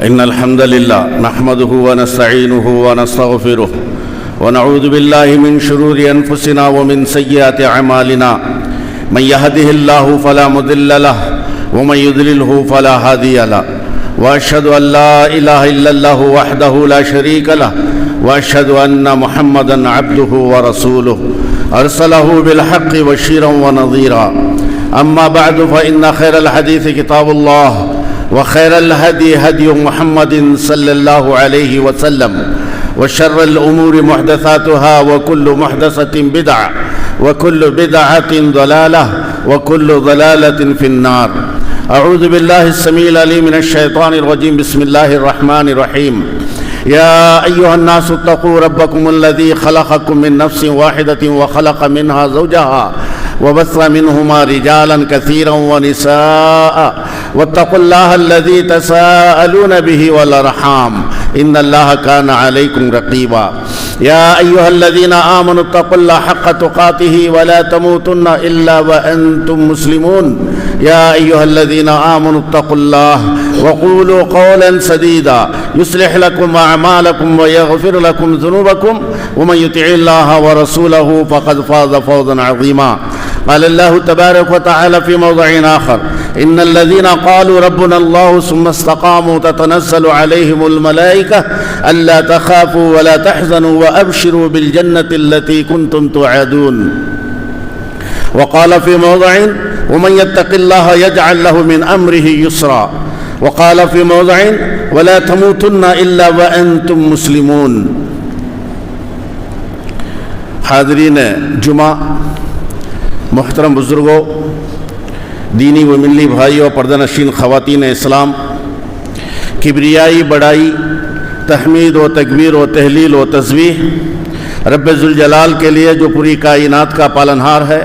إن الحمد لله نحمده ونستعينه ونستغفره ونعوذ بالله من شرور أنفسنا ومن سيئات أعمالنا من يهده الله فلا مضل له ومن يضلله فلا هادي له وأشهد أن لا إله إلا الله وحده لا شريك له وأشهد أن محمدًا عبده ورسوله أرسله بالحق بشيرا ونذيرا أما بعد فإن خير الحديث كتاب الله وخير الهدي هدي محمد صلى الله عليه وسلم وشر الأمور محدثاتها وكل محدثة بدعة وكل بدعة ضلالة وكل ضلالة في النار. أعوذ بالله السميع العليم من الشيطان الرجيم. بسم الله الرحمن الرحيم. يا أيها الناس اتقوا ربكم الذي خلقكم من نفس واحدة وخلق منها زوجها وبث منهما رجالا كثيرا ونساء واتقوا الله الذي تساءلون به والأرحام إن الله كان عليكم رقيبا. يا أيها الذين آمنوا اتقوا الله حق تقاته ولا تموتن إلا وأنتم مسلمون. يا أيها الذين آمنوا اتقوا الله وقولوا قولا سديدا يصلح لكم أعمالكم ويغفر لكم ذنوبكم ومن يطع الله ورسوله فقد فاز فوزا عظيما. قال الله تبارك وتعالى في موضع آخر: إن الذين قالوا ربنا الله ثم استقاموا تتنزل عليهم الملائكة ألا تخافوا ولا تحزنوا وأبشروا بالجنة التي كنتم توعدون. وقال في موضع: ومن يتق الله يجعل له من أمره يسرا. وقال في موضع: ولا تموتن إلا وأنتم مسلمون. حاضرین جمعہ، محترم بزرگوں، دینی و ملی بھائیوں، پردہ نشین خواتین اسلام، کبریائی، بڑائی، تحمید و تکبیر و تہلیل و تسبیح رب ذوالجلال کے لیے جو پوری کائنات کا پالنہار ہے،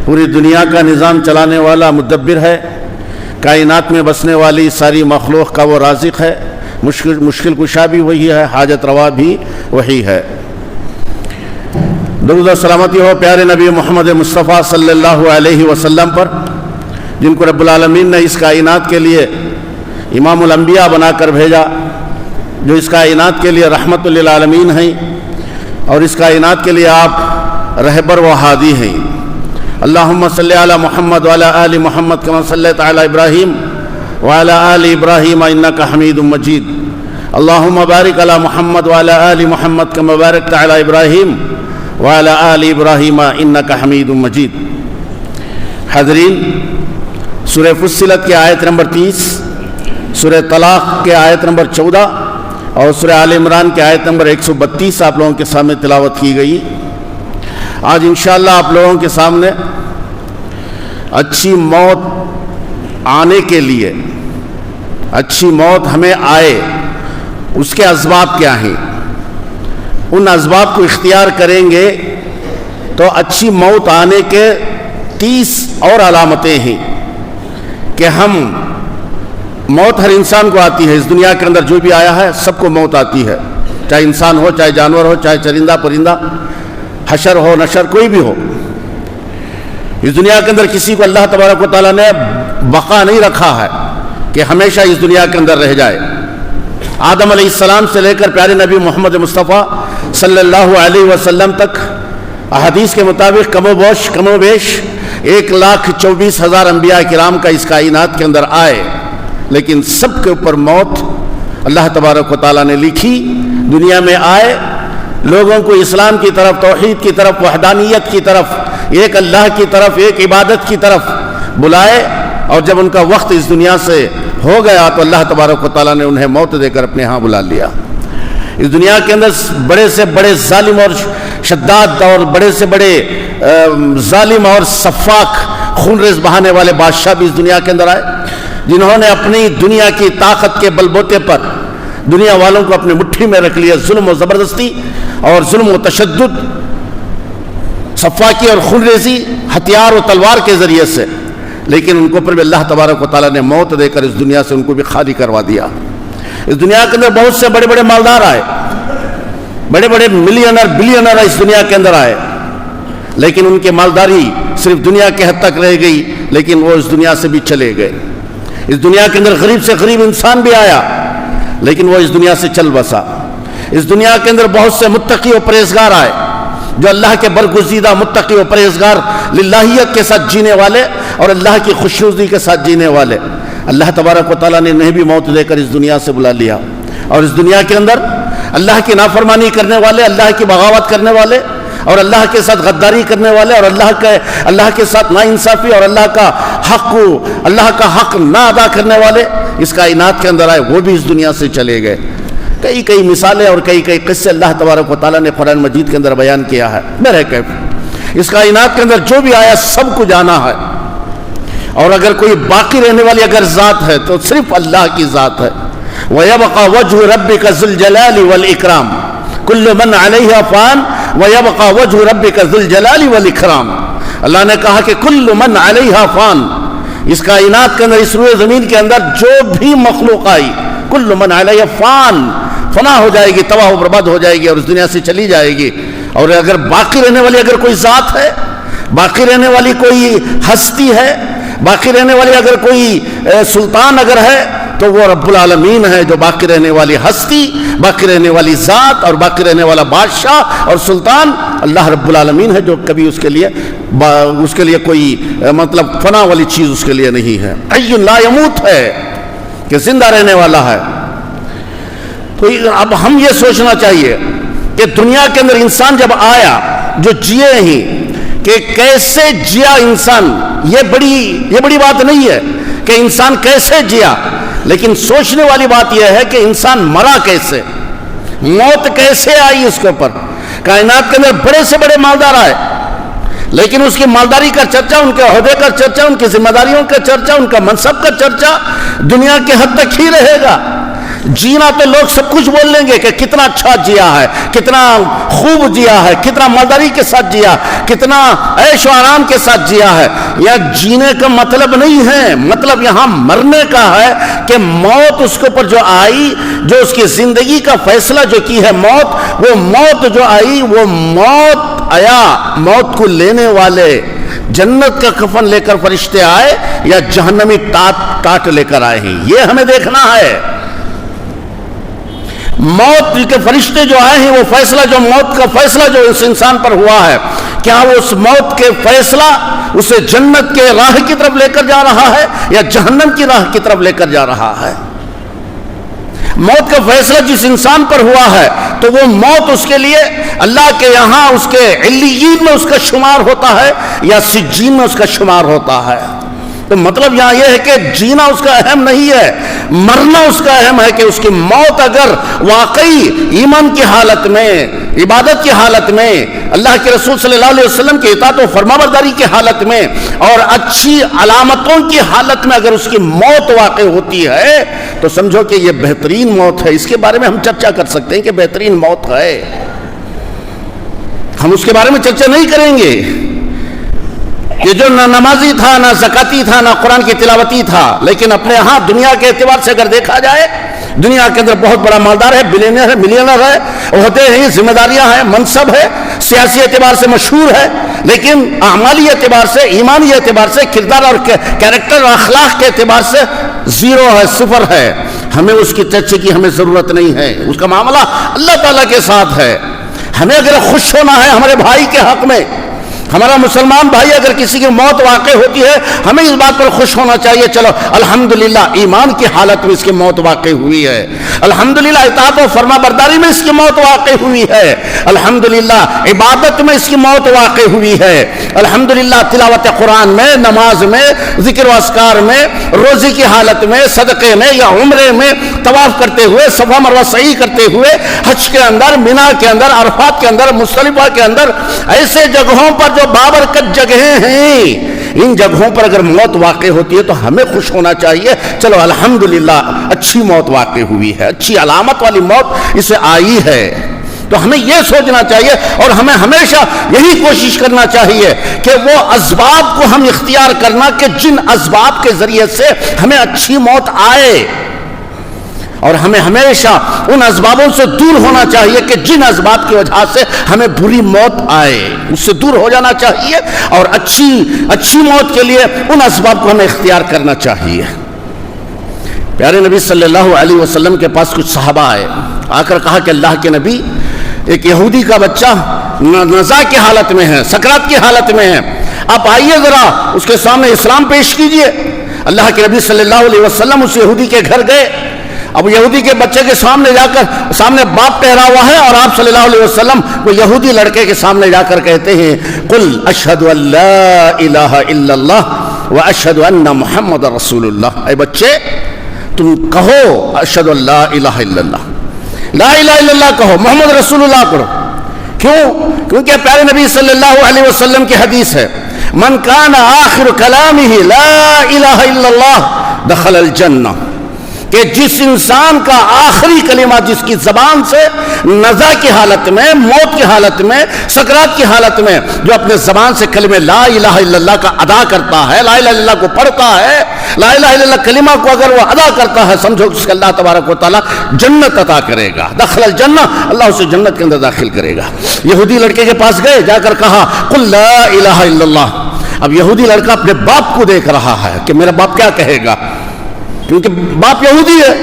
پوری دنیا کا نظام چلانے والا مدبر ہے، کائنات میں بسنے والی ساری مخلوق کا وہ رازق ہے، مشکل کشا بھی وہی ہے، حاجت روا بھی وہی ہے. درود و سلامتی ہو پیارے نبی محمد مصطفیٰ صلی اللہ علیہ وسلم پر، جن کو رب العالمین نے اس کائنات کے لیے امام الانبیاء بنا کر بھیجا، جو اس کائنات کے لیے رحمت للعالمین ہیں اور اس کائنات کے لیے آپ رہبر و ہادی ہیں. اللہم صلی علی محمد وعلی آل محمد کما صلیت علی ابراہیم وعلی آل ابراہیم انک حمید مجید. اللہم بارک علی محمد وعلی آل محمد کما بارکت علی ابراہیم وعلی آل ابراہیم انک حمید مجید. حاضرین، سورہ فصلت کی آیت نمبر 30، سورہ طلاق کے آیت نمبر 14 اور سورہ آل عمران کے آیت نمبر 132 آپ لوگوں کے سامنے تلاوت کی گئی. آج انشاءاللہ آپ لوگوں کے سامنے اچھی موت آنے کے لیے، اچھی موت ہمیں آئے، اس کے اسباب کیا ہیں، ان اسباب کو اختیار کریں گے تو اچھی موت آنے کے 30 اور علامتیں ہیں کہ ہم موت ہر انسان کو آتی ہے. اس دنیا کے اندر جو بھی آیا ہے سب کو موت آتی ہے، چاہے انسان ہو، چاہے جانور ہو، چاہے چرندہ پرندہ، حشر ہو، نشر، کوئی بھی ہو. اس دنیا کے اندر کسی کو اللہ تبارک و تعالیٰ نے بقا نہیں رکھا ہے کہ ہمیشہ اس دنیا کے اندر رہ جائے. آدم علیہ السلام سے لے کر پیارے نبی محمد مصطفیٰ صلی اللہ علیہ وسلم تک احادیث کے مطابق کم و بیش 1,24,000 انبیاء کرام کا اس کائنات کے اندر آئے، لیکن سب کے اوپر موت اللہ تبارک و تعالیٰ نے لکھی. دنیا میں آئے، لوگوں کو اسلام کی طرف، توحید کی طرف، وحدانیت کی طرف، ایک اللہ کی طرف، ایک عبادت کی طرف بلائے، اور جب ان کا وقت اس دنیا سے ہو گیا تو اللہ تبارک و تعالیٰ نے انہیں موت دے کر اپنے ہاں بلا لیا. اس دنیا کے اندر بڑے سے بڑے ظالم اور شداد اور بڑے سے بڑے ظالم اور سفاک خون ریز بہانے والے بادشاہ بھی اس دنیا کے اندر آئے، جنہوں نے اپنی دنیا کی طاقت کے بلبوتے پر دنیا والوں کو اپنی مٹھی میں رکھ لیا، ظلم و زبردستی اور ظلم و تشدد، صفاکی اور خون ریزی، ہتھیار و تلوار کے ذریعے سے. لیکن ان کو پر بھی اللہ تبارک و تعالیٰ نے موت دے کر اس دنیا سے ان کو بھی خالی کروا دیا. اس دنیا کے اندر بہت سے بڑے بڑے مالدار آئے، بڑے بڑے ملینر بلینر اس دنیا کے اندر آئے، لیکن ان کی مالداری صرف دنیا کے حد تک رہ گئی، لیکن وہ اس دنیا سے بھی چلے گئے. اس دنیا کے اندر غریب سے غریب انسان بھی آیا، لیکن وہ اس دنیا سے چل بسا۔ اس دنیا کے اندر بہت سے متقی و پرہیزگار آئے، جو اللہ کے برگزیدہ متقی و پرہیزگار، للہیت کے ساتھ جینے والے اور اللہ کی خوشنودی کے ساتھ جینے والے۔ اللہ تبارک و تعالیٰ نے انہیں بھی موت دے کر اس دنیا سے بلا لیا، اور اس دنیا کے اندر اللہ کی نافرمانی کرنے والے، اللہ کی بغاوت کرنے والے اور اللہ کے ساتھ غداری کرنے والے اور اللہ کے ساتھ ناانصافی اور اللہ کا حق نہ ادا کرنے والے اس کائنات کے اندر آئے، وہ بھی اس دنیا سے چلے گئے۔ کئی مثالیں اور کئی قصے اللہ تبارک و تعالیٰ نے قرآن مجید کے اندر بیان کیا ہے۔ بہرکیف اس کائنات کے اندر جو بھی آیا سب کو جانا ہے، اور اگر کوئی باقی رہنے والی اگر ذات ہے تو صرف اللہ کی ذات ہے۔ وَيَبْقَى وَجْهُ رَبِّكَ ذُو الْجَلَالِ وَالْإِكْرَامِ كُلُّ مَنْ عَلَيْهَا فَانٍ وَيَبْقَى وَجْهُ رَبِّكَ ذُو الْجَلَالِ وَالْإِكْرَامِ۔ اللہ نے کہا کہ کل من علیہا فان، اس کائنات کے اندر، اس روئے زمین کے اندر جو بھی مخلوق آئی، کل من علیہا فان، فنا ہو جائے گی، تباہ و برباد ہو جائے گی اور اس دنیا سے چلی جائے گی۔ اور اگر باقی رہنے والی اگر کوئی ذات ہے، باقی رہنے والی کوئی ہستی ہے، باقی رہنے والی اگر کوئی سلطان اگر ہے تو وہ رب العالمین ہے، جو باقی رہنے والی ہستی، باقی رہنے والی ذات اور باقی رہنے والا بادشاہ اور سلطان اللہ رب العالمین ہے، جو کبھی اس کے لیے کوئی مطلب فنا والی چیز اس کے لیے نہیں ہے۔ حی لا یموت ہے کہ زندہ رہنے والا ہے۔ تو اب ہم یہ سوچنا چاہیے کہ دنیا کے اندر انسان جب آیا، جو جیے ہی کہ کیسے جیا انسان، یہ بڑی بات نہیں ہے کہ انسان کیسے جیا، لیکن سوچنے والی بات یہ ہے کہ انسان مرا کیسے، موت کیسے آئی اس کے اوپر۔ کائنات کے اندر بڑے سے بڑے مالدار آئے، لیکن اس کی مالداری کا چرچا، ان کے عہدے کا چرچا، ان کی ذمہ داریوں کا چرچا، ان کا منصب کا چرچا دنیا کے حد تک ہی رہے گا۔ جینا تو لوگ سب کچھ بول لیں گے کہ کتنا اچھا جیا ہے، کتنا خوب جیا ہے، کتنا مالداری کے ساتھ جیا، کتنا عیش و آرام کے ساتھ جیا ہے۔ یہ جینے کا مطلب نہیں ہے، مطلب یہاں مرنے کا ہے کہ موت اس کے اوپر جو آئی، جو اس کی زندگی کا فیصلہ جو کی ہے موت، وہ موت جو آئی، وہ موت آیا، موت کو لینے والے جنت کا کفن لے کر فرشتے آئے یا جہنمی ٹاٹ لے کر آئے ہیں، یہ ہمیں دیکھنا ہے۔ موت کے فرشتے جو آئے ہیں، وہ فیصلہ جو موت کا فیصلہ جو اس انسان پر ہوا ہے، کیا وہ اس موت کے فیصلہ اسے جنت کے راہ کی طرف لے کر جا رہا ہے یا جہنم کی راہ کی طرف لے کر جا رہا ہے؟ موت کا فیصلہ جس انسان پر ہوا ہے تو وہ موت اس کے لیے اللہ کے یہاں اس کے علیین میں اس کا شمار ہوتا ہے یا سجین میں اس کا شمار ہوتا ہے۔ تو مطلب یہاں یہ ہے کہ جینا اس کا اہم نہیں ہے، مرنا اس کا اہم ہے کہ اس کی موت اگر واقعی ایمان کی حالت میں، عبادت کی حالت میں، اللہ کے رسول صلی اللہ علیہ وسلم کی اطاعت و فرمانبرداری کی حالت میں اور اچھی علامتوں کی حالت میں اگر اس کی موت واقع ہوتی ہے تو سمجھو کہ یہ بہترین موت ہے۔ اس کے بارے میں ہم چرچا کر سکتے ہیں کہ بہترین موت ہے، ہم اس کے بارے میں چرچا نہیں کریں گے۔ یہ جو نہ نمازی تھا، نہ زکاتی تھا، نہ قرآن کی تلاوتی تھا، لیکن اپنے ہاں دنیا کے اعتبار سے اگر دیکھا جائے، دنیا کے اندر بہت بڑا مالدار ہے، بلینئر ہے، ملینئر ہے، عہدے ہیں، ذمہ داریاں ہیں، منصب ہے، سیاسی اعتبار سے مشہور ہے، لیکن اعمالی اعتبار سے، ایمانی اعتبار سے، کردار اور کیریکٹر اور اخلاق کے اعتبار سے زیرو ہے، صفر ہے۔ ہمیں اس کی چرچے کی ہمیں ضرورت نہیں ہے، اس کا معاملہ اللہ تعالیٰ کے ساتھ ہے۔ ہمیں اگر خوش ہونا ہے ہمارے بھائی کے حق میں، ہمارا مسلمان بھائی اگر کسی کی موت واقع ہوتی ہے، ہمیں اس بات پر خوش ہونا چاہیے، چلو الحمدللہ ایمان کی حالت میں اس کی موت واقع ہوئی ہے، الحمدللہ اطاعت و فرما برداری میں اس کی موت واقع ہوئی ہے، الحمدللہ عبادت میں اس کی موت واقع ہوئی ہے، الحمدللہ تلاوت قرآن میں، نماز میں، ذکر و اذکار میں، روزی کی حالت میں، صدقے میں یا عمرے میں، طواف کرتے ہوئے، صفا مروہ سعی کرتے ہوئے، حج کے اندر، مینا کے اندر، عرفات کے اندر، مزدلفہ کے اندر، ایسے جگہوں پر جو بابرکت جگہیں ہیں، ان جگہوں پر اگر موت واقع ہوتی ہے تو ہمیں خوش ہونا چاہیے، چلو الحمدللہ اچھی موت واقع ہوئی ہے، اچھی علامت والی موت اسے آئی ہے۔ تو ہمیں یہ سوچنا چاہیے اور ہمیں ہمیشہ یہی کوشش کرنا چاہیے کہ وہ اسباب کو ہم اختیار کرنا کہ جن اسباب کے ذریعے سے ہمیں اچھی موت آئے، اور ہمیں ہمیشہ ان اسبابوں سے دور ہونا چاہیے کہ جن اسباب کی وجہ سے ہمیں بری موت آئے، اس سے دور ہو جانا چاہیے اور اچھی موت کے لیے ان اسباب کو ہمیں اختیار کرنا چاہیے۔ پیارے نبی صلی اللہ علیہ وسلم کے پاس کچھ صحابہ آئے، آ کر کہا کہ اللہ کے نبی، ایک یہودی کا بچہ نزا کی حالت میں ہے، سکرات کی حالت میں ہے، آپ آئیے ذرا اس کے سامنے اسلام پیش کیجئے۔ اللہ کے نبی صلی اللہ علیہ وسلم اس یہودی کے گھر گئے۔ اب یہودی کے بچے کے سامنے جا کر، سامنے باپ ٹھہرا ہوا ہے، اور آپ صلی اللہ علیہ وسلم وہ یہودی لڑکے کے سامنے جا کر کہتے ہیں قل اشہد ان لا الہ الا اللہ واشہد ان محمد رسول اللہ۔ اے بچے تم کہو اشہد ان لا الہ الا اللہ، لا الہ الا اللہ کہو، محمد رسول اللہ پڑھو۔ کیوں؟ کیونکہ پیارے نبی صلی اللہ علیہ وسلم کی حدیث ہے من کان آخر کلامہ لا الہ الا اللہ دخل الجنہ، کہ جس انسان کا آخری کلمہ جس کی زبان سے نزا کی حالت میں، موت کی حالت میں، سکرات کی حالت میں جو اپنے زبان سے کلمہ لا الہ الا اللہ کا ادا کرتا ہے، لا الہ الا اللہ کو پڑھتا ہے، لا الہ الا اللہ کلمہ کو اگر وہ ادا کرتا ہے، سمجھو اس کا اللہ تبارک و تعالیٰ جنت عطا کرے گا، دخل الجنہ، اللہ اسے جنت کے اندر داخل کرے گا۔ یہودی لڑکے کے پاس گئے، جا کر کہا قل لا الہ الا اللہ۔ اب یہودی لڑکا اپنے باپ کو دیکھ رہا ہے کہ میرا باپ کیا کہے گا، کیونکہ باپ یہودی ہے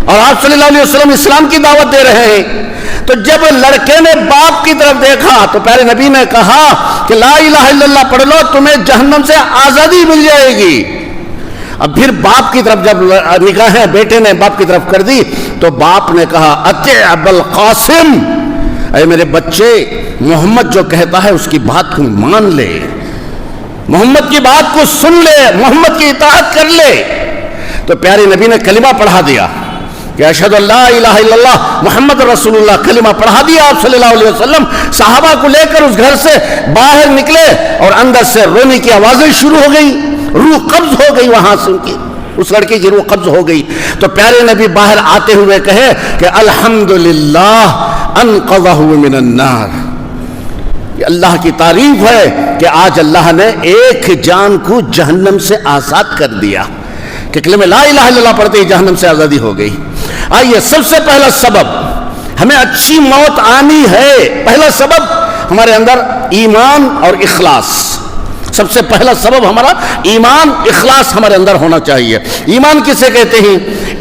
اور آپ صلی اللہ علیہ وسلم اسلام کی دعوت دے رہے ہیں۔ تو جب لڑکے نے باپ کی طرف دیکھا تو پیارے نبی نے کہا کہ لا الہ الا اللہ پڑھ لو، تمہیں جہنم سے آزادی مل جائے گی۔ اب پھر باپ کی طرف جب نگاہیں بیٹے نے باپ کی طرف کر دی تو باپ نے کہا اطع ابا القاسم، اے میرے بچے محمد جو کہتا ہے اس کی بات کو مان لے، محمد کی بات کو سن لے، محمد کی اطاعت کر لے۔ تو پیارے نبی نے کلمہ پڑھا دیا کہ اشہد ان لا الہ الا اللہ محمد رسول اللہ، کلمہ پڑھا دیا آپ صلی اللہ علیہ وسلم۔ صحابہ کو لے کر اس گھر سے باہر نکلے اور اندر سے رونے کی آوازیں شروع ہو گئی، روح قبض ہو گئی، وہاں سے ان کی اس لڑکے کی روح قبض ہو گئی۔ تو پیارے نبی باہر آتے ہوئے کہے کہ الحمدللہ انقذہ من النار، اللہ کی تعریف ہے کہ آج اللہ نے ایک جان کو جہنم سے آزاد کر دیا، کہ کلمہ لا الہ الا اللہ پڑھتے ہی جہنم سے آزادی ہو گئی۔ آئیے سب سے پہلا سبب ہمیں اچھی موت آنی ہے، پہلا سبب ہمارے اندر ایمان اور اخلاص۔ سب سے پہلا سبب ہمارا ایمان، اخلاص ہمارے اندر ہونا چاہیے۔ ایمان کسے کہتے ہیں؟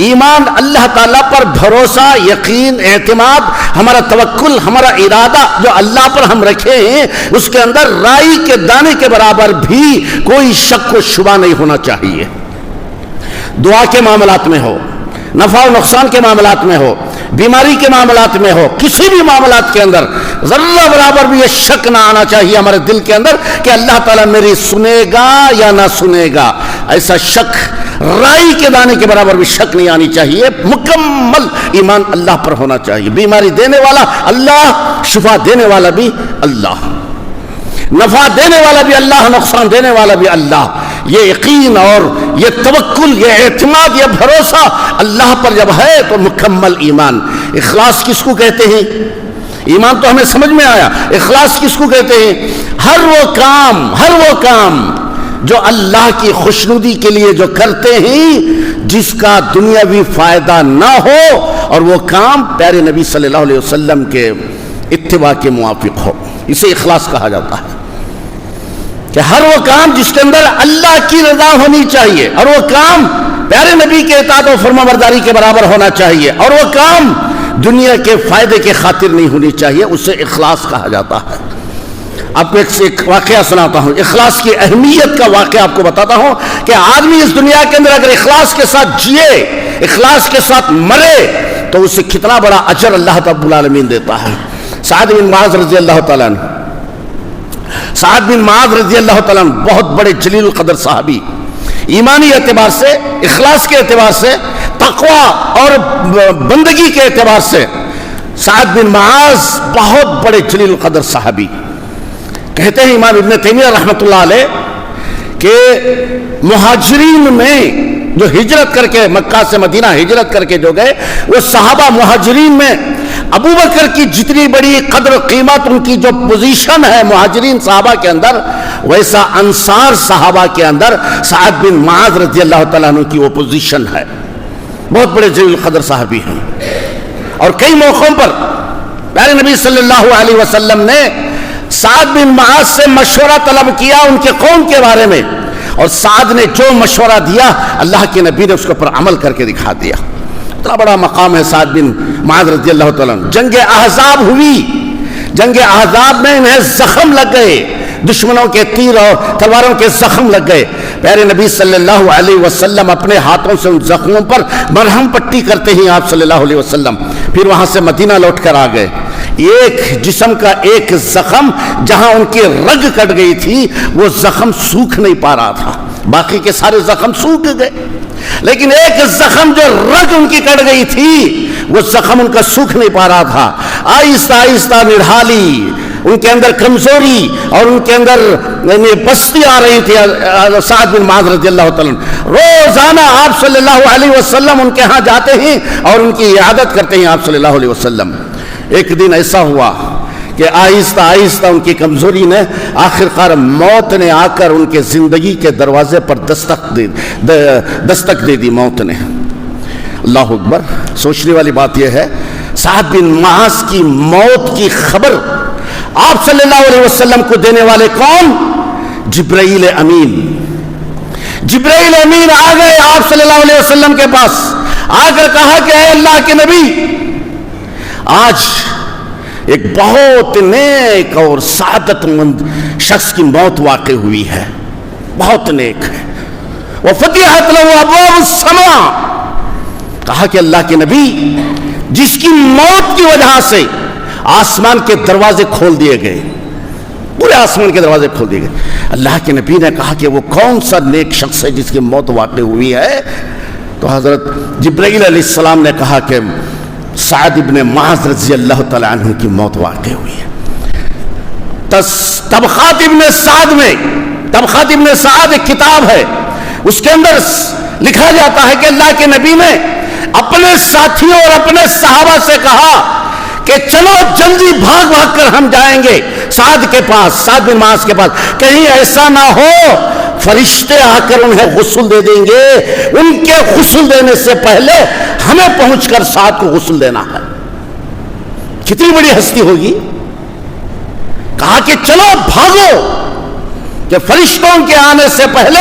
ایمان اللہ تعالیٰ پر بھروسہ، یقین، اعتماد، ہمارا توکل، ہمارا ارادہ جو اللہ پر ہم رکھے ہیں اس کے اندر رائی کے دانے کے برابر بھی کوئی شک و شبہ نہیں ہونا چاہیے۔ دعا کے معاملات میں ہو، نفع و نقصان کے معاملات میں ہو، بیماری کے معاملات میں ہو، کسی بھی معاملات کے اندر ذرہ برابر بھی یہ شک نہ آنا چاہیے ہمارے دل کے اندر کہ اللہ تعالیٰ میری سنے گا یا نہ سنے گا۔ ایسا شک، رائی کے دانے کے برابر بھی شک نہیں آنی چاہیے۔ مکمل ایمان اللہ پر ہونا چاہیے۔ بیماری دینے والا اللہ، شفا دینے والا بھی اللہ، نفع دینے والا بھی اللہ، نقصان دینے والا بھی اللہ۔ یہ یقین اور یہ توکل، یہ اعتماد، یہ بھروسہ اللہ پر جب ہے تو مکمل ایمان۔ اخلاص کس کو کہتے ہیں؟ ایمان تو ہمیں سمجھ میں آیا، اخلاص کس کو کہتے ہیں؟ ہر وہ کام جو اللہ کی خوشنودی کے لیے جو کرتے ہیں جس کا دنیاوی فائدہ نہ ہو، اور وہ کام پیارے نبی صلی اللہ علیہ وسلم کے اتباع کے موافق ہو، اسے اخلاص کہا جاتا ہے۔ کہ ہر وہ کام جس کے اندر اللہ کی رضا ہونی چاہیے، اور وہ کام پیارے نبی کے اطاعت و فرمانبرداری کے برابر ہونا چاہیے، اور وہ کام دنیا کے فائدے کے خاطر نہیں ہونی چاہیے، اسے اخلاص کہا جاتا ہے۔ آپ کو ایک واقعہ سناتا ہوں، اخلاص کی اہمیت کا واقعہ آپ کو بتاتا ہوں کہ آدمی اس دنیا کے اندر اگر اخلاص کے ساتھ جیے، اخلاص کے ساتھ مرے تو اسے کتنا بڑا اجر اللہ رب العالمین دیتا ہے۔ سعد بن معاذ رضی اللہ تعالیٰ عنہ، سعد بن معاذ رضی اللہ تعالیٰ عنہ بہت بڑے جلیل القدر صحابی، ایمانی اعتبار سے، اخلاص کے اعتبار سے، تقوی اور بندگی کے اعتبار سے سعد بن معاذ بہت بڑے جلیل القدر صحابی۔ کہتے ہیں امام ابن تیمیہ رحمۃ اللہ علیہ کہ مہاجرین میں جو ہجرت کر کے مکہ سے مدینہ ہجرت کر کے جو گئے، وہ صحابہ مہاجرین میں ابو بکر کی جتنی بڑی قدر و قیمت، ان کی جو پوزیشن ہے مہاجرین صحابہ کے اندر، ویسا انصار صحابہ کے اندر سعد بن معاذ رضی اللہ تعالیٰ عنہ کی وہ پوزیشن ہے۔ بہت بڑے جلیل القدر صحابی ہیں، اور کئی موقعوں پر پیارے نبی صلی اللہ علیہ وسلم نے سعد بن معاذ سے مشورہ طلب کیا ان کے قوم کے بارے میں، اور سعد نے جو مشورہ دیا اللہ کے نبی نے اس کے اوپر عمل کر کے دکھا دیا. اتنا بڑا مقام ہے سعد بن معاذ رضی اللہ تعالیٰ عنہ. جنگ احزاب ہوئی، جنگ احزاب میں انہیں زخم لگ گئے، دشمنوں کے تیر اور تلواروں کے زخم لگ گئے. پیارے نبی صلی اللہ علیہ وسلم اپنے ہاتھوں سے ان زخموں پر مرہم پٹی کرتے ہی آپ صلی اللہ علیہ وسلم پھر وہاں سے مدینہ لوٹ کر آ گئے. ایک جسم کا ایک زخم جہاں ان کی رگ کٹ گئی تھی وہ زخم سوکھ نہیں پا رہا تھا، باقی کے سارے زخم سوکھ گئے، لیکن ایک زخم جو رگ ان کی کٹ گئی تھی وہ زخم ان کا سوکھ نہیں پا رہا تھا. آہستہ آہستہ نڈھالی، ان کے اندر کمزوری اور ان کے اندر پستی آ رہی تھی. سعد بن معاذ رضی اللہ تعالیٰ روزانہ آپ صلی اللہ علیہ وسلم ان کے ہاں جاتے ہیں اور ان کی عیادت کرتے ہیں آپ صلی اللہ علیہ وسلم. ایک دن ایسا ہوا کہ آہستہ آہستہ ان کی کمزوری نے آخر کار موت نے آ کر ان کے زندگی کے دروازے پر دستک دے دی موت نے. اللہ اکبر. سوچنے والی بات یہ ہے سعد بن معاذ کی موت کی خبر آپ صلی اللہ علیہ وسلم کو دینے والے کون؟ جبرائیل امین. جبرائیل امین آ گئے آپ صلی اللہ علیہ وسلم کے پاس، آ کر کہا کہ اے اللہ کے نبی، آج ایک بہت نیک اور سعادت مند شخص کی موت واقع ہوئی ہے، بہت نیک ہے. وفتحت له ابواب السماء. کہا کہ اللہ کے نبی، جس کی موت کی وجہ سے آسمان کے دروازے کھول دیے گئے، پورے آسمان کے دروازے کھول دیے گئے. اللہ کے نبی نے کہا کہ وہ کون سا نیک شخص ہے جس کی موت واقع ہوئی ہے؟ تو حضرت جبرائیل علیہ السلام نے کہا کہ سعد ابن معاذ رضی اللہ تعالیٰ عنہ کی موت واقع ہوئی ہے. طبقات ابن سعد میں، طبقات ابن سعد ایک کتاب ہے، اس کے اندر لکھا جاتا ہے کہ اللہ کے نبی نے اپنے ساتھیوں اور اپنے صحابہ سے کہا کہ چلو جلدی بھاگ بھاگ کر ہم جائیں گے سعد کے پاس، سعد بن معاذ کے پاس، کہیں ایسا نہ ہو فرشتے آ کر انہیں غسل دے دیں گے، ان کے غسل دینے سے پہلے ہمیں پہنچ کر سعد کو غسل دینا ہے. کتنی بڑی ہستی ہوگی. کہا کہ چلو بھاگو کہ فرشتوں کے آنے سے پہلے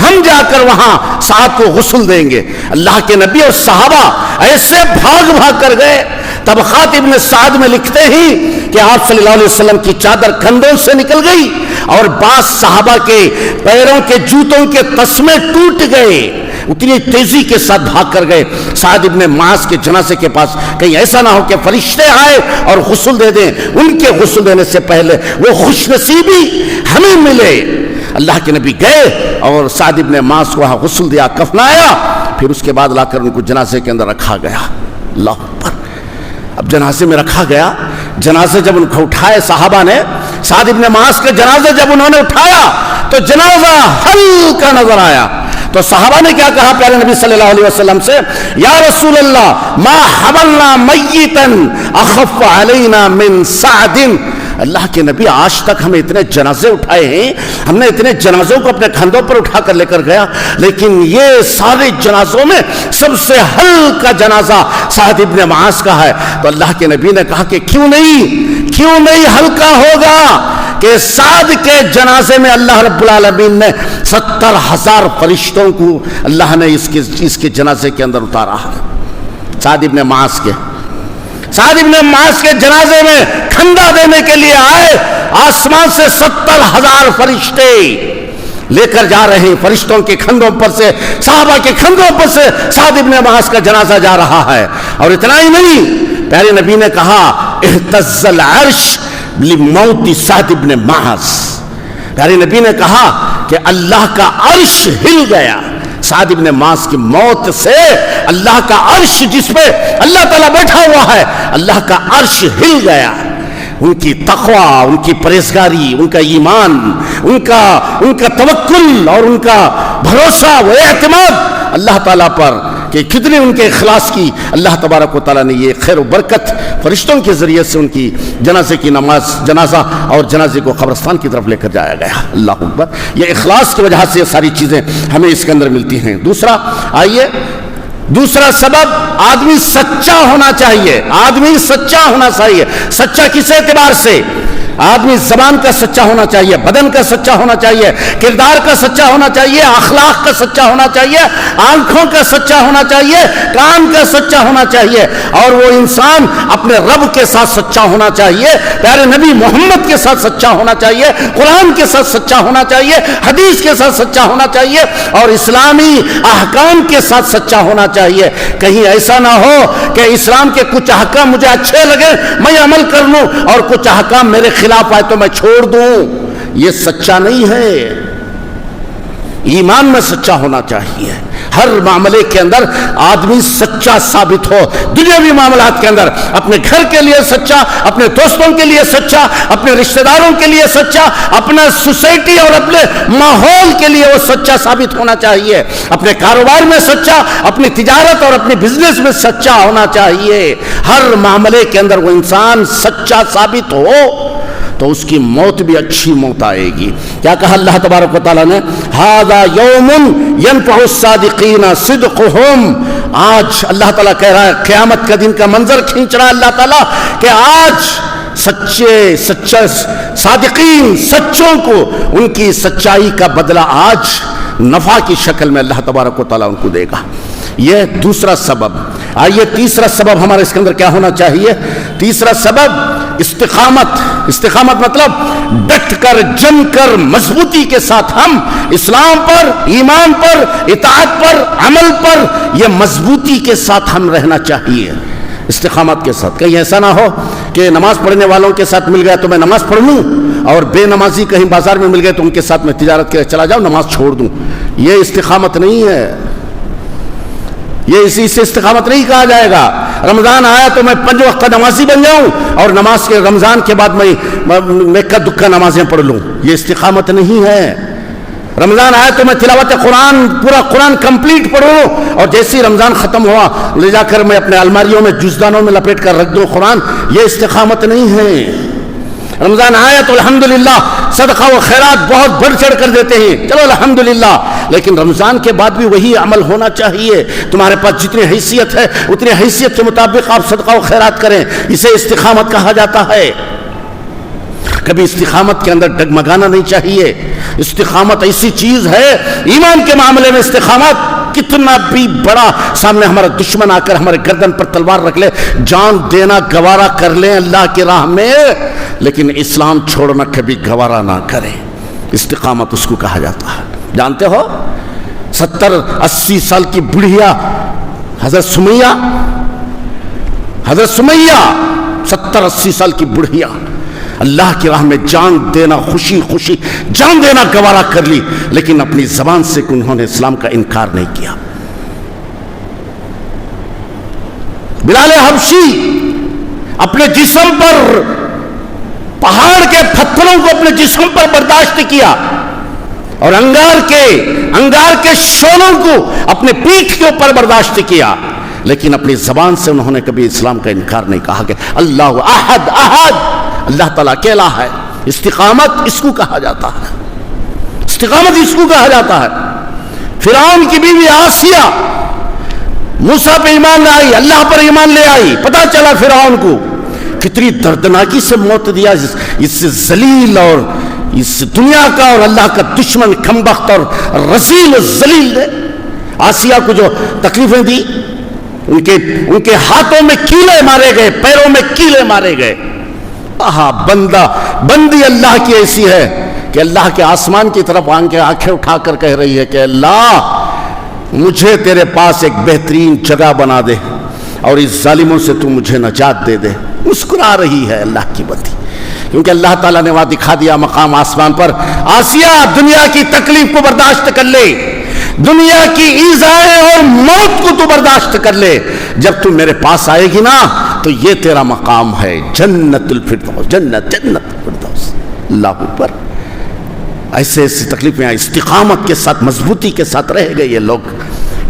ہم جا کر وہاں سعد کو غسل دیں گے. اللہ کے نبی اور صحابہ ایسے بھاگ بھاگ کر گئے. طبقات ابن سعد میں لکھتے ہی کہ آپ صلی اللہ علیہ وسلم کی چادر کندھوں سے نکل گئی اور بعض صحابہ کے پیروں کے جوتوں کے تسمے ٹوٹ گئے. اتنی تیزی کے ساتھ بھاگ کر گئے سعد ابن معاذ کے جنازے کے پاس، کہیں ایسا نہ ہو کہ فرشتے آئے اور غسل دے دیں، ان کے غسل دینے سے پہلے وہ خوش نصیبی ہمیں ملے. اللہ کے نبی گئے اور سعد ابن معاذ کو وہاں غسل دیا، کفنایا، پھر اس کے بعد لا کر ان کو جنازے کے اندر رکھا گیا. اللہ اکبر. اب جنازے میں رکھا گیا. جنازے جب ان کو اٹھائے صحابہ نے، سعد ابن معاذ کے جنازے جب انہوں نے اٹھایا تو جنازہ ہلکا نظر آیا. تو صحابہ نے کیا کہا پیارے نبی صلی اللہ علیہ وسلم سے؟ یا رسول اللہ، ما حملنا میتا اخف علینا من سعد. اللہ کے نبی، آج تک ہم اتنے جنازے اٹھائے ہیں، ہم نے اتنے جنازوں کو اپنے کندھوں پر اٹھا کر لے کر گیا، لیکن یہ سارے جنازوں میں سب سے ہلکا جنازہ سعد ابن معاذ کا ہے. تو اللہ کے نبی نے کہا کہ کیوں نہیں ہلکا ہوگا کہ سعد کے جنازے میں اللہ رب العالمین نے 70,000 فرشتوں کو اللہ نے اس کے جنازے کے اندر اتارا ہے. سعد ابن معاذ کے جنازے میں کھندا دینے کے لیے آئے، آسمان سے 70,000 فرشتے لے کر جا رہے ہیں. فرشتوں کے کھندوں پر سے، صحابہ کے کھندوں پر سے سعد ابن معاذ کا جنازہ جا رہا ہے. اور اتنا ہی نہیں، پیارے نبی نے کہا اہتز العرش لموت سعد ابن معاذ. پیارے نبی نے کہا کہ اللہ کا عرش ہل گیا سعد ابن معاذ کی موت سے. اللہ کا عرش جس پہ اللہ تعالیٰ بیٹھا ہوا ہے، اللہ کا عرش ہل گیا. ان کی تقوی، ان کی پرہیزگاری، ان کا ایمان، ان کا توکل اور ان کا بھروسہ و اعتماد اللہ تعالیٰ پر کہ کتنے ان کے اخلاص کی اللہ تبارک و تعالیٰ نے یہ خیر و برکت فرشتوں کے ذریعے سے ان کی جنازے کی جنازہ اور جنازے کو قبرستان کی طرف لے کر جایا گیا. اللہ اکبر. یہ اخلاص کی وجہ سے یہ ساری چیزیں ہمیں اس کے اندر ملتی ہیں. دوسرا سبب، آدمی سچا ہونا چاہیے. آدمی سچا ہونا چاہیے. سچا کس اعتبار سے؟ آدمی زبان کا سچا ہونا چاہیے، بدن کا سچا ہونا چاہیے، کردار کا سچا ہونا چاہیے، اخلاق کا سچا ہونا چاہیے، آنکھوں کا سچا ہونا چاہیے، کان کا سچا ہونا چاہیے، اور وہ انسان اپنے رب کے ساتھ سچا ہونا چاہیے، پیارے نبی محمد کے ساتھ سچا ہونا چاہیے، قرآن کے ساتھ سچا ہونا چاہیے، حدیث کے ساتھ سچا ہونا چاہیے، اور اسلامی احکام کے ساتھ سچا ہونا چاہیے۔ کہیں ایسا نہ ہو کہ اسلام کے کچھ احکام مجھے اچھے لگے میں عمل کر لوں اور کچھ احکام میرے خلاف آئے تو میں چھوڑ دوں، یہ سچا نہیں ہے۔ ایمان میں سچا ہونا چاہیے، ہر معاملے کے اندر آدمی سچا ثابت ہو، دنیاوی معاملات کے اندر اپنے گھر کے لیے سچا، اپنے دوستوں کے لیے سچا، اپنے رشتہ داروں کے لیے سچا، اپنا سوسائٹی اور اپنے ماحول کے لیے وہ سچا ثابت ہونا چاہیے، اپنے کاروبار میں سچا، اپنی تجارت اور اپنے بزنس میں سچا ہونا چاہیے۔ ہر معاملے کے اندر وہ انسان سچا ثابت ہو تو اس کی موت بھی اچھی موت آئے گی۔ کیا کہا اللہ تبارک و تعالیٰ نے؟ ھذا یوم ینفع الصادقین صدقہم، آج اللہ تعالیٰ کہہ رہا ہے، قیامت کا دن کا منظر کھینچ رہا ہے اللہ تعالیٰ کہ آج سچے صادقین، سچوں کو ان کی سچائی کا بدلہ آج نفع کی شکل میں اللہ تبارک و تعالیٰ ان کو دے گا۔ یہ دوسرا سبب۔ آئیے تیسرا سبب ہمارے اس کے اندر کیا ہونا چاہیے؟ تیسرا سبب استقامت۔ استقامت مطلب ڈٹ کر، جم کر، مضبوطی کے ساتھ ہم اسلام پر، ایمان پر، اطاعت پر، عمل پر، یہ مضبوطی کے ساتھ ہم رہنا چاہیے، استقامت کے ساتھ۔ کہیں ایسا نہ ہو کہ نماز پڑھنے والوں کے ساتھ مل گیا تو میں نماز پڑھ لوں، اور بے نمازی کہیں بازار میں مل گئے تو ان کے ساتھ میں تجارت کے چلا جاؤں، نماز چھوڑ دوں۔ یہ استقامت نہیں ہے، یہ اسی سے استقامت نہیں کہا جائے گا۔ رمضان آیا تو میں 5 وقت نمازی بن جاؤں اور نماز کے رمضان کے بعد میں اکا دکا نمازیں پڑھ لوں، یہ استقامت نہیں ہے۔ رمضان آیا تو میں تلاوت قرآن، پورا قرآن کمپلیٹ پڑھوں، اور جیسے رمضان ختم ہوا لے جا کر میں اپنے الماریوں میں، جزدانوں میں لپیٹ کر رکھ دوں قرآن، یہ استقامت نہیں ہے۔ رمضان آیا تو الحمدللہ صدقہ و خیرات بہت بڑھ چڑھ کر دیتے ہیں، چلو الحمدللہ، لیکن رمضان کے بعد بھی وہی عمل ہونا چاہیے۔ تمہارے پاس جتنی حیثیت ہے اتنی حیثیت کے مطابق آپ صدقہ و خیرات کریں، اسے استقامت کہا جاتا ہے۔ کبھی استقامت کے اندر ڈگمگانا نہیں چاہیے۔ استقامت ایسی چیز ہے، ایمان کے معاملے میں استقامت کتنا بھی بڑا سامنے ہمارا دشمن آ کر ہمارے گردن پر تلوار رکھ لے، جان دینا گوارا کر لیں اللہ کی راہ میں، لیکن اسلام چھوڑنا کبھی گوارا نہ کریں۔ استقامت اس کو کہا جاتا ہے۔ جانتے ہو 70-80 سال کی بڑھیا حضرت سمیہ 70-80 سال کی بڑھیا اللہ کی راہ میں جان دینا، خوشی جان دینا گوارا کر لی، لیکن اپنی زبان سے انہوں نے اسلام کا انکار نہیں کیا۔ بلال حبشی اپنے جسم پر پہاڑ کے پتھروں کو اپنے جسم پر برداشت کیا، اور انگار کے شولوں کو اپنے پیٹھ کے اوپر برداشت کیا، لیکن اپنی زبان سے انہوں نے کبھی اسلام کا انکار نہیں کہا کہ اللہ احد اللہ تعالیٰ اکیلا ہے۔ استقامت اس کو کہا جاتا ہے، استقامت اس کو کہا جاتا ہے۔ فرعون کی بیوی آسیہ موسیٰ پہ ایمان لے آئی، اللہ پر ایمان لے آئی، پتہ چلا فرعون کو، کتنی دردناکی سے موت دیا اس ذلیل اور اس دنیا کا اور اللہ کا دشمن کمبخت اور رذیل و ذلیل نے آسیہ کو جو تکلیفیں دی، ان کے ہاتھوں میں کیلے مارے گئے، پیروں میں کیلے مارے گئے۔ بندی اللہ کی ایسی ہے کہ اللہ کے آسمان کی طرف آنکھیں اٹھا کر کہہ رہی ہے کہ اللہ مجھے تیرے پاس ایک بہترین جگہ بنا دے اور اس ظالموں سے تو مجھے نجات دے دے۔ مسکرا رہی ہے اللہ کی بندی، کیونکہ اللہ تعالیٰ نے وہاں دکھا دیا مقام آسمان پر، آسیہ دنیا کی تکلیف کو برداشت کر لے، دنیا کی ایذائیں اور موت کو تو برداشت کر لے، جب تو میرے پاس آئے گی نا تو یہ تیرا مقام ہے، جنت الفردوس، جنت الفردوس۔ اللہ اکبر۔ ایسے تکلیفیں آئی، استقامت کے ساتھ، مضبوطی کے ساتھ رہ گئے یہ لوگ۔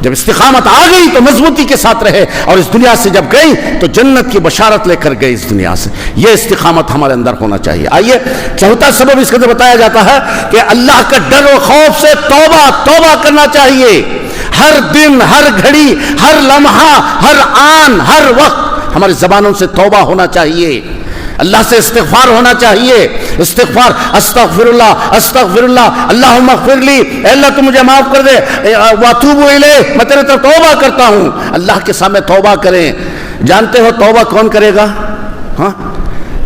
جب استقامت آ گئی تو مضبوطی کے ساتھ رہے، اور اس دنیا سے جب گئی تو جنت کی بشارت لے کر گئی اس دنیا سے۔ یہ استقامت ہمارے اندر ہونا چاہیے۔ آئیے چوتھا سبب اس کے اندر بتایا جاتا ہے کہ اللہ کا ڈر و خوف سے توبہ کرنا چاہیے۔ ہر دن، ہر گھڑی، ہر لمحہ، ہر آن، ہر وقت ہماری زبانوں سے توبہ ہونا چاہیے۔ اللہ سے استغفار ہونا چاہیے. استغفار, استغفراللہ استغفراللہ اللہم اغفر لی, اے اللہ تو مجھے معاف کر دے, واتوب الیہ, میں تیرے طرف توبہ کرتا ہوں. اللہ کے سامنے توبہ کریں. جانتے ہو توبہ کون کرے گا؟ ہاں,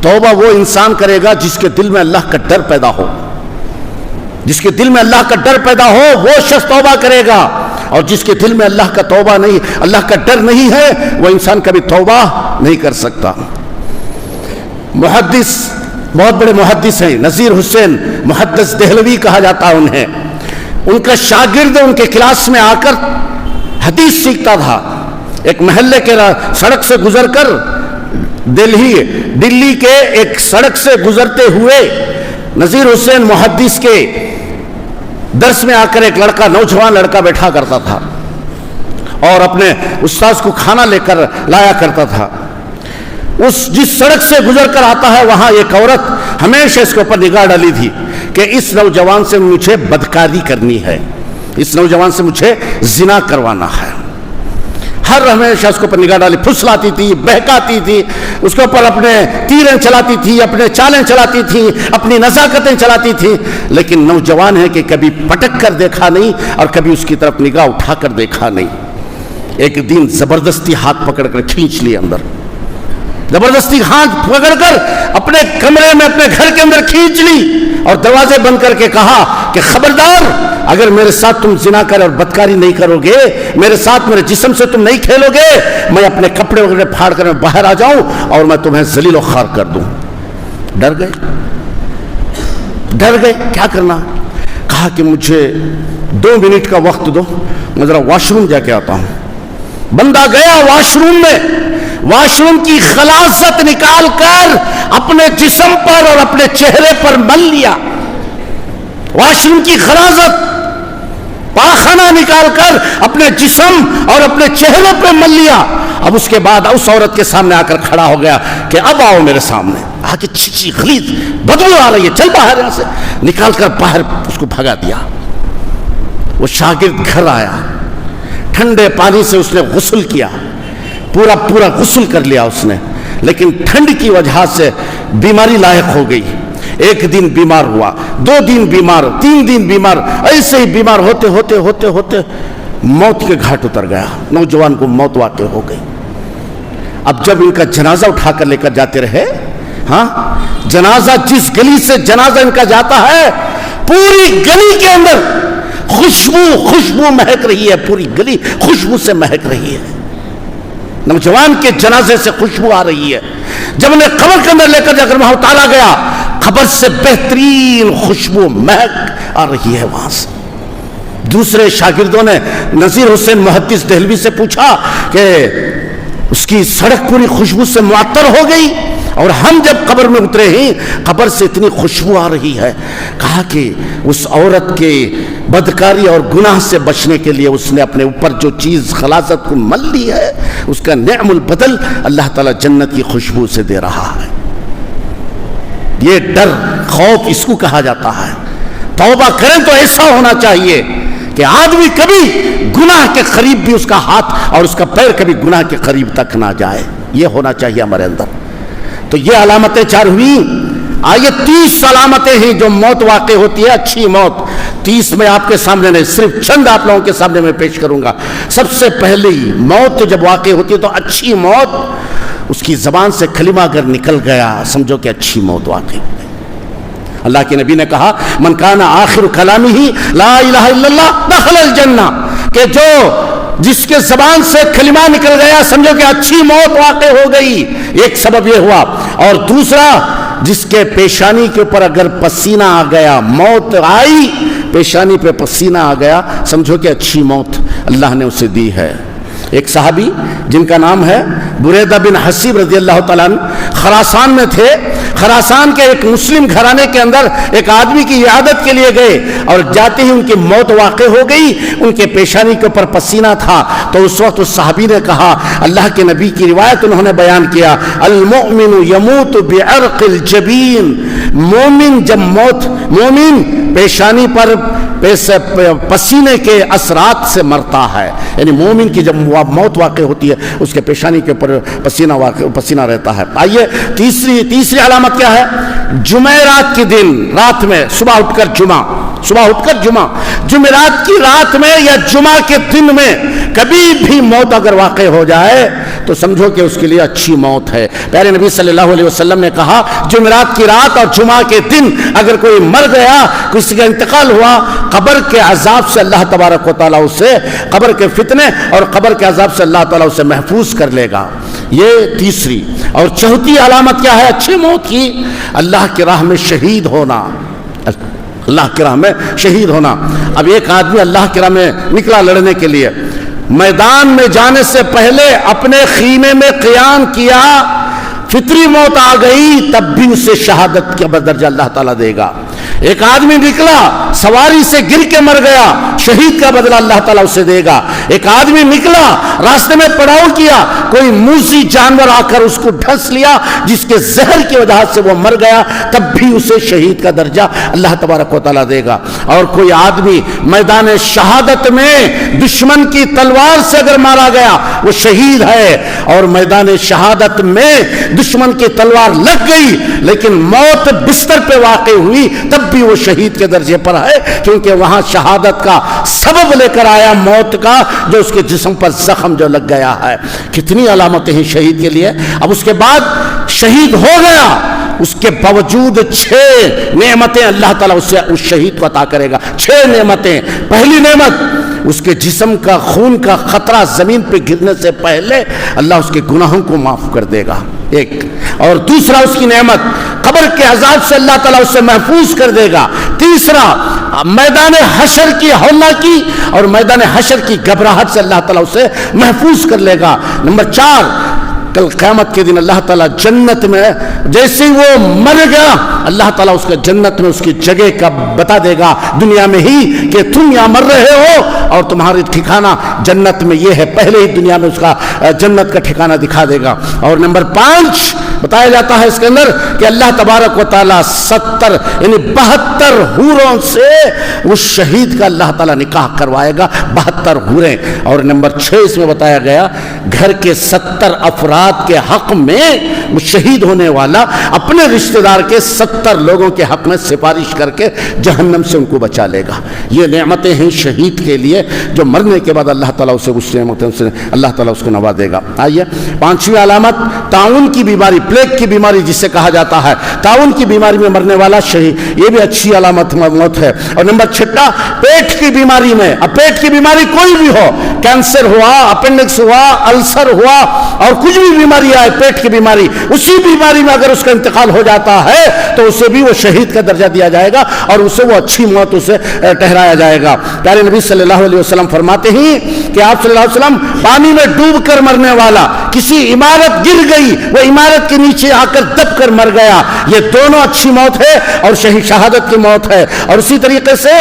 توبہ وہ انسان کرے گا جس کے دل میں اللہ کا ڈر پیدا ہو. جس کے دل میں اللہ کا ڈر پیدا ہو وہ شخص توبہ کرے گا, اور جس کے دل میں اللہ کا توبہ نہیں, اللہ کا ڈر نہیں ہے, وہ انسان کبھی توبہ نہیں کر سکتا. محدث, بہت بڑے محدث ہیں, نذیر حسین محدث دہلوی کہا جاتا ہے انہیں. ان کا شاگرد ان کے کلاس میں آ کر حدیث سیکھتا تھا. ایک محلے کے سڑک سے گزر کر دلی کے ایک سڑک سے گزرتے ہوئے نذیر حسین محدث کے درس میں آ کر ایک لڑکا, نوجوان لڑکا بیٹھا کرتا تھا اور اپنے استاذ کو کھانا لے کر لایا کرتا تھا. جس سڑک سے گزر کر آتا ہے وہاں ایک عورت ہمیشہ اس کے اوپر نگاہ ڈالی تھی کہ اس نوجوان سے مجھے بدکاری کرنی ہے, اس نوجوان سے مجھے زنا کروانا ہے. ہر ہمیشہ اس کے اوپر نگاہ ڈالی, پھسلاتی تھی, بہکاتی تھی, اس کے اوپر اپنے تیریں چلاتی تھی, اپنے چالیں چلاتی تھی, اپنی نزاکتیں چلاتی تھی. لیکن نوجوان ہے کہ کبھی پٹک کر دیکھا نہیں اور کبھی اس کی طرف نگاہ اٹھا کر دیکھا نہیں. ایک دن زبردستی ہاتھ پکڑ کر کھینچ لی اندر, زبردستی ہاتھ پکڑ کر اپنے کمرے میں, اپنے گھر کے اندر کھینچ لی اور دروازے بند کر کے کہا کہ خبردار, اگر میرے ساتھ تم زنا کر اور بدکاری نہیں کرو گے, میرے ساتھ میرے جسم سے تم نہیں کھیلو گے, میں اپنے کپڑے وغیرہ پھاڑ کر میں باہر آ جاؤں اور میں تمہیں ذلیل و خوار کر دوں. ڈر گئے, کیا کرنا. کہا کہ مجھے 2 منٹ کا وقت دو, میں ذرا واش روم جا کے آتا ہوں. بندہ گیا واش روم میں, واش روم کی غلاظت نکال کر اپنے جسم پر اور اپنے چہرے پر مل لیا. واش روم کی غلاظت, پاخانہ نکال کر اپنے جسم اور اپنے چہرے پر مل لیا. اب اس کے بعد اس عورت کے سامنے آ کر کھڑا ہو گیا کہ اب آؤ میرے سامنے. آ کے چیچی غلیظ بدبو آ رہی ہے, چل باہر یہاں سے. نکال کر باہر اس کو بھگا دیا. وہ شاگرد گھر آیا, ٹھنڈے پانی سے اس نے غسل کیا, پورا غسل کر لیا اس نے, لیکن ٹھنڈ کی وجہ سے بیماری لاحق ہو گئی. 1 دن بیمار ہوا, 2 دن بیمار, 3 دن بیمار, ایسے ہی بیمار ہوتے ہوتے ہوتے ہوتے موت کے گھاٹ اتر گیا. نوجوان کو موت واقع ہو گئی. اب جب ان کا جنازہ اٹھا کر لے کر جاتے رہے, ہاں, جنازہ جس گلی سے جنازہ ان کا جاتا ہے پوری گلی کے اندر خوشبو مہک رہی ہے, پوری گلی خوشبو سے مہک رہی ہے. نوجوان کے جنازے سے خوشبو آ رہی ہے. جب انہیں قبر کے اندر لے کر جا کر وہاں اتارا گیا, قبر سے بہترین خوشبو مہک آ رہی ہے وہاں سے. دوسرے شاگردوں نے نذیر حسین محدث دہلوی سے پوچھا کہ اس کی سڑک پوری خوشبو سے معطر ہو گئی, اور ہم جب قبر میں اترے ہیں قبر سے اتنی خوشبو آ رہی ہے. کہا کہ اس عورت کے بدکاری اور گناہ سے بچنے کے لیے اس نے اپنے اوپر جو چیز غلاظت کو مل لی ہے, اس کا نعم البدل اللہ تعالیٰ جنت کی خوشبو سے دے رہا ہے. یہ ڈر, خوف اس کو کہا جاتا ہے. توبہ کریں تو ایسا ہونا چاہیے کہ آدمی کبھی گناہ کے قریب بھی اس کا ہاتھ اور اس کا پیر کبھی گناہ کے قریب تک نہ جائے. یہ ہونا چاہیے ہمارے اندر. تو یہ علامتیں 4 ہوئی. آئیے 30 علامتیں ہیں جو موت واقع ہوتی ہے, اچھی موت. 30 میں آپ کے سامنے نہیں, صرف چند آپ لوگوں کے سامنے میں پیش کروں گا. سب سے پہلے موت جب واقع ہوتی ہے تو اچھی موت, اس کی زبان سے کلمہ اگر نکل گیا سمجھو کہ اچھی موت واقع ہوئی. اللہ کے نبی نے کہا من کان آخر کلامہ لا الہ الا اللہ دخل الجنہ, کہ جس کے زبان سے کلمہ نکل گیا سمجھو کہ اچھی موت واقع ہو گئی. ایک سبب یہ ہوا. اور دوسرا, جس کے پیشانی کے اوپر اگر پسینہ آ گیا, موت آئی پیشانی پہ پسینہ آ گیا, سمجھو کہ اچھی موت اللہ نے اسے دی ہے. ایک صحابی جن کا نام ہے بریدہ بن حسیب رضی اللہ تعالیٰ عنہ, خراسان میں تھے. خراسان کے ایک مسلم گھرانے کے اندر ایک آدمی کی عیادت کے لیے گئے, اور جاتے ہی ان کی موت واقع ہو گئی. ان کے پیشانی کے اوپر پسینہ تھا. تو اس وقت اس صحابی نے کہا, اللہ کے نبی کی روایت انہوں نے بیان کیا, المؤمن یموت بعرق الجبین, مومن جب مومن پیشانی پر پسینے کے اثرات سے مرتا ہے. یعنی مومن کی جب موت واقع ہوتی ہے اس کے پیشانی کے اوپر پسینہ رہتا ہے. آئیے تیسری علامت کیا ہے؟ جمعرات کے دن رات میں صبح اٹھ کر جمعہ جمعرات کی رات میں یا جمعہ کے دن میں کبھی بھی موت اگر واقع ہو جائے تو سمجھو کہ اس کے لیے اچھی موت ہے. پیارے نبی صلی اللہ علیہ وسلم نے کہا جمعرات کی رات اور جمعہ کے دن اگر کوئی مر گیا، کسی کا انتقال ہوا، قبر کے عذاب سے اللہ تبارک و تعالیٰ اسے، قبر کے فتنے اور قبر کے عذاب سے اللہ تعالیٰ اسے محفوظ کر لے گا. یہ تیسری. اور چوتھی علامت کیا ہے اچھی موت کی؟ اللہ کی راہ میں شہید ہونا. اللہ کی راہ میں شہید ہونا. اب ایک آدمی اللہ کی راہ میں نکلا لڑنے کے لیے، میدان میں جانے سے پہلے اپنے خیمے میں قیام کیا، فطری موت آ گئی، تب بھی اسے شہادت کا درجہ اللہ تعالیٰ دے گا. ایک آدمی نکلا سواری سے گر کے مر گیا، شہید کا بدلہ اللہ تعالیٰ اسے دے گا. ایک آدمی نکلا راستے میں پڑاؤ کیا، کوئی موذی جانور آ کر اس کو ڈھس لیا جس کے زہر کی وجہ سے وہ مر گیا، تب بھی اسے شہید کا درجہ اللہ تبارک و تعالیٰ دے گا. اور کوئی آدمی میدان شہادت میں دشمن کی تلوار سے اگر مارا گیا وہ شہید ہے. اور میدان شہادت میں دشمن کی تلوار لگ گئی لیکن موت بستر پہ واقع ہوئی، تب بھی وہ شہید کے درجے پر ہے، کیونکہ وہاں شہادت کا سبب لے کر آیا موت کا، جو اس کے جسم پر زخم جو لگ گیا ہے. کتنی علامتیں ہیں شہید کے لیے. اب اس کے بعد شہید ہو گیا، اس کے باوجود 6 نعمتیں اللہ تعالیٰ اس شہید کو عطا کرے گا. 6 نعمتیں. پہلی نعمت، اس کے جسم کا خون کا خطرہ زمین پہ گرنے سے پہلے اللہ اس کے گناہوں کو معاف کر دے گا. ایک. اور دوسرا اس کی نعمت، قبر کے عذاب سے اللہ تعالیٰ اسے محفوظ کر دے گا. تیسرا، میدان حشر کی ہولناکی اور میدان حشر کی گھبراہٹ سے اللہ تعالیٰ اسے محفوظ کر لے گا. نمبر 4، کل قیامت کے دن اللہ تعالیٰ جنت میں جیسے ہی وہ مر گیا اللہ تعالیٰ اس کا جنت میں اس کی جگہ کا بتا دے گا دنیا میں ہی کہ تم یہاں مر رہے ہو اور تمہاری ٹھکانہ جنت میں یہ ہے. پہلے ہی دنیا میں اس کا جنت کا ٹھکانہ دکھا دے گا. اور نمبر 5 بتایا جاتا ہے اس کے اندر کہ اللہ تبارک و تعالیٰ 70 یعنی 72 حوروں سے اس شہید کا اللہ تعالیٰ نکاح کروائے گا. 72 حوریں. اور نمبر 6 اس میں بتایا گیا گھر کے 70 افراد کے حق میں وہ شہید ہونے والا اپنے رشتہ دار کے 70 لوگوں کے حق میں سفارش کر کے جہنم سے ان کو بچا لے گا. یہ نعمتیں ہیں شہید کے لیے جو مرنے کے بعد اللہ تعالیٰ اسے اس نعمتوں سے اللہ تعالیٰ اس کو نوازے گا. آئیے 5ویں علامت، طاعون کی بیماری، پلیگ کی بیماری جسے کہا جاتا ہے. طاعون کی بیماری میں مرنے والا شہید، یہ بھی اچھی علامت موت ہے. اور نمبر 6، پیٹ کی بیماری میں. اب پیٹ کی بیماری کوئی بھی ہو، کینسر ہوا، اپینڈکس ہوا، السر ہوا اور کچھ بھی بیماری آئے پیٹ کی بیماری، اسی بیماری میں اگر اس کا انتقال ہو جاتا ہے تو اسے بھی وہ شہید کا درجہ دیا جائے گا اور اسے وہ اچھی موت اسے ٹھہرایا جائے گا. پیارے نبی صلی اللہ علیہ وسلم فرماتے ہیں کہ آپ صلی اللہ علیہ وسلم پانی میں ڈوب کر مرنے والا، کسی عمارت گر گئی وہ عمارت کے نیچے آ کر دب کر مر گیا، یہ دونوں اچھی موت ہے اور شہادت کی موت ہے. اور اسی طریقے سے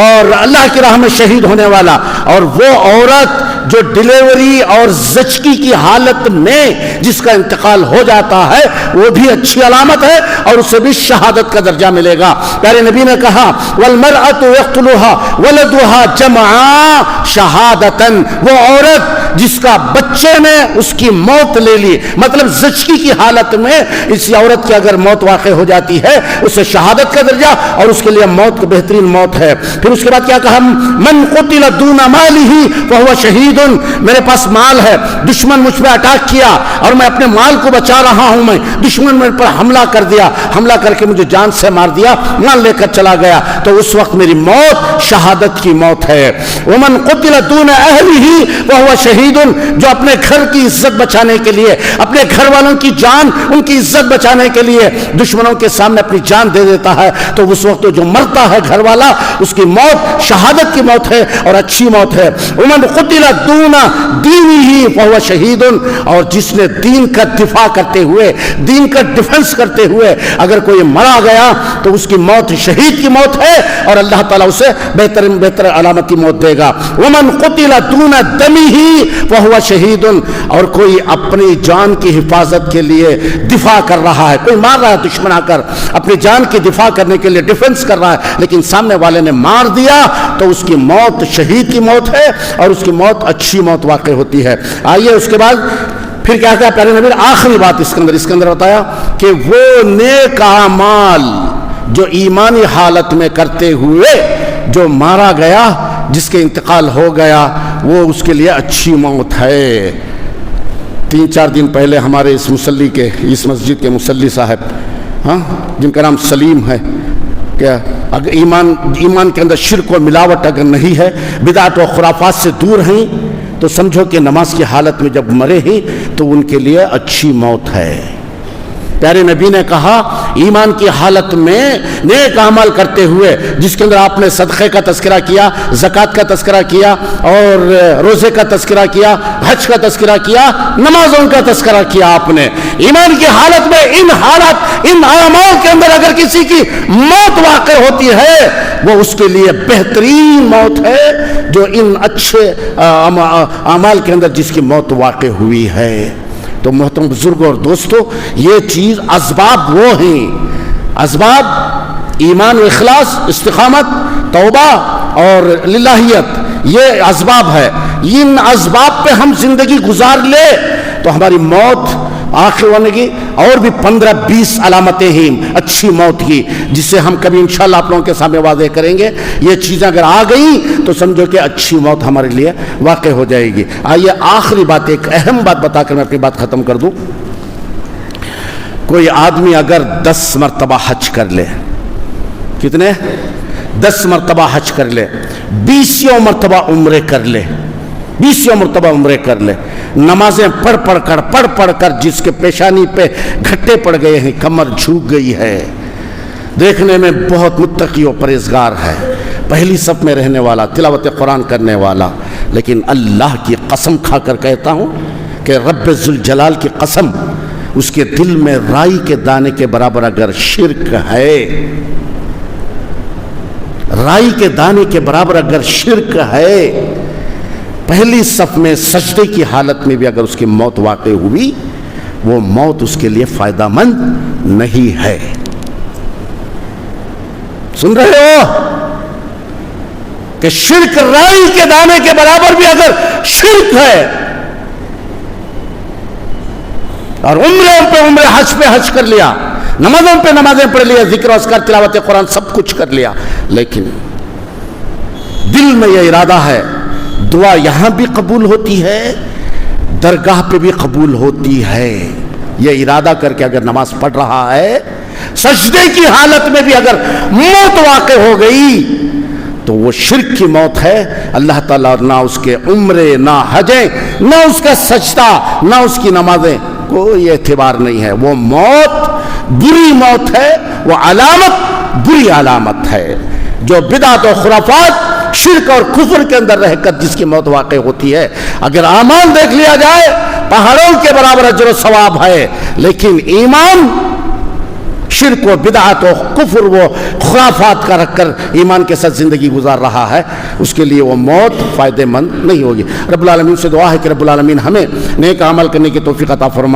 اور اللہ کی راہ میں شہید ہونے والا اور وہ عورت جو ڈیلیوری اور زچگی کی حالت میں جس کا انتقال ہو جاتا ہے وہ بھی اچھی علامت ہے اور اسے بھی شہادت کا درجہ ملے گا. پیارے نبی نے کہا والمرأة يقتلها ولدها جمعا شہادتا، وہ عورت جس کا بچے نے اس کی موت لے لی، مطلب زچگی کی حالت میں اس عورت کی اگر موت واقع ہو جاتی ہے اسے شہادت کا درجہ اور اس کے لیے موت بہترین موت ہے. پھر اس کے بعد کیا کہا، من قتل دون ماله فهو شہید. میرے پاس مال ہے، دشمن مجھ پہ اٹیک کیا اور میں اپنے مال کو بچا رہا ہوں، میں دشمن میرے پر حملہ کر دیا، حملہ کر کے مجھے جان سے مار دیا، مال لے کر چلا گیا، تو اس وقت میری موت شہادت کی موت ہے. ومن قتل دون اهله فهو شہید، جو اپنے گھر کی عزت بچانے کے لیے، اپنے گھر والوں کی جان، ان کی عزت بچانے کے لیے دشمنوں کے سامنے اپنی جان دے دیتا ہے تو اس وقت جو مرتا ہے گھر والا اس کی موت شہادت کی موت ہے اور اچھی موت ہے. ومن قتل دون دینہ فهو شہید، اور جس نے دین کا دفاع کرتے ہوئے، دین کا ڈیفنس کرتے ہوئے اگر کوئی مرا گیا تو اس کی موت شہید کی موت ہے اور اللہ تعالیٰ اسے بہتر علامت کی موت دے گا. ومن قتل دون دمہ فہو شہید، اور کوئی اپنی جان کی حفاظت کے لیے دفاع کر رہا ہے، کوئی مار رہا ہے دشمن آ کر، اپنی جان کی دفاع کرنے کے لیے ڈیفنس کر رہا ہے، لیکن سامنے والے نے مار دیا تو اس کی موت شہید کی موت ہے، اور اس کی موت اچھی موت واقع ہوتی ہے۔ آئیے اس کے بعد پھر کیا کہا پیارے نبی، آخری بات اس کے اندر بتایا کہ وہ نیک اعمال جو ایمانی حالت میں کرتے ہوئے جو مارا گیا، جس کے انتقال ہو گیا، وہ اس کے لیے اچھی موت ہے۔ 3-4 دن پہلے ہمارے اس مصلی کے، اس مسجد کے مصلی صاحب، جن کا نام سلیم ہے، کہ اگر ایمان کے اندر شرک و ملاوٹ اگر نہیں ہے، بدعت و خرافات سے دور ہیں، تو سمجھو کہ نماز کی حالت میں جب مرے ہیں تو ان کے لیے اچھی موت ہے۔ پیارے نبی نے کہا ایمان کی حالت میں نیک اعمال کرتے ہوئے، جس کے اندر آپ نے صدقے کا تذکرہ کیا، زکوٰۃ کا تذکرہ کیا، اور روزے کا تذکرہ کیا، حج کا تذکرہ کیا، نمازوں کا تذکرہ کیا، آپ نے ایمان کی حالت میں ان اعمال کے اندر اگر کسی کی موت واقع ہوتی ہے، وہ اس کے لیے بہترین موت ہے جو ان اچھے اعمال کے اندر جس کی موت واقع ہوئی ہے۔ تو محترم بزرگوں اور دوستو، یہ چیز اسباب وہ ہیں، اسباب ایمان و اخلاص، استقامت، توبہ اور للہیت، یہ اسباب ہے۔ ان اسباب پہ ہم زندگی گزار لے تو ہماری موت آخر ہونے کی اور بھی 15-20 علامتیں ہیں اچھی موت کی، جس سے ہم کبھی انشاءاللہ آپ لوگوں کے سامنے واضح کریں گے۔ یہ چیزیں اگر آ گئیں تو سمجھو کہ اچھی موت ہمارے لیے واقع ہو جائے گی۔ آئیے آخری بات، ایک اہم بات بتا کر میں اپنی بات ختم کر دوں۔ کوئی آدمی اگر 10 مرتبہ حج کر لے، کتنے؟ 10 مرتبہ حج کر لے، 20 مرتبہ عمرے کر لے، 20 مرتبہ عمرے کر لے، نمازیں پڑھ کر جس کے پیشانی پہ گھٹے پڑ گئے ہیں، کمر جھک گئی ہے، دیکھنے میں بہت متقی و پرہیزگار ہے، پہلی صف میں رہنے والا، تلاوت قرآن کرنے والا، لیکن اللہ کی قسم کھا کر کہتا ہوں کہ رب ذوالجلال کی قسم، اس کے دل میں رائی کے دانے کے برابر اگر شرک ہے، رائی کے دانے کے برابر اگر شرک ہے، پہلی صف میں سجدے کی حالت میں بھی اگر اس کی موت واقع ہوئی، وہ موت اس کے لیے فائدہ مند نہیں ہے۔ سن رہے ہو کہ شرک رائی کے دانے کے برابر بھی اگر شرک ہے، اور عمرے پہ عمرے، حج پہ حج کر لیا، نمازوں پہ نمازیں پڑھ لیا، ذکر و اذکار، تلاوت قرآن سب کچھ کر لیا، لیکن دل میں یہ ارادہ ہے، دعا یہاں بھی قبول ہوتی ہے، درگاہ پہ بھی قبول ہوتی ہے، یہ ارادہ کر کے اگر نماز پڑھ رہا ہے، سجدے کی حالت میں بھی اگر موت واقع ہو گئی تو وہ شرک کی موت ہے۔ اللہ تعالیٰ نہ اس کے عمرے، نہ حجیں، نہ اس کا سجدہ، نہ اس کی نمازیں، کوئی اعتبار نہیں ہے۔ وہ موت بری موت ہے، وہ علامت بری علامت ہے۔ جو بدعت و خرافات، شرک اور کفر کے اندر رہ کر جس کی موت واقع ہوتی ہے، اگر اعمال دیکھ لیا جائے پہاڑوں کے برابر اجر و ثواب ہے، لیکن ایمان شرک و بدعت و کفر و خرافات کا رکھ کر ایمان کے ساتھ زندگی گزار رہا ہے، اس کے لیے وہ موت فائدہ مند نہیں ہوگی۔ رب العالمین سے دعا ہے کہ رب العالمین ہمیں نیک عمل کرنے کی توفیق عطا فرمائے۔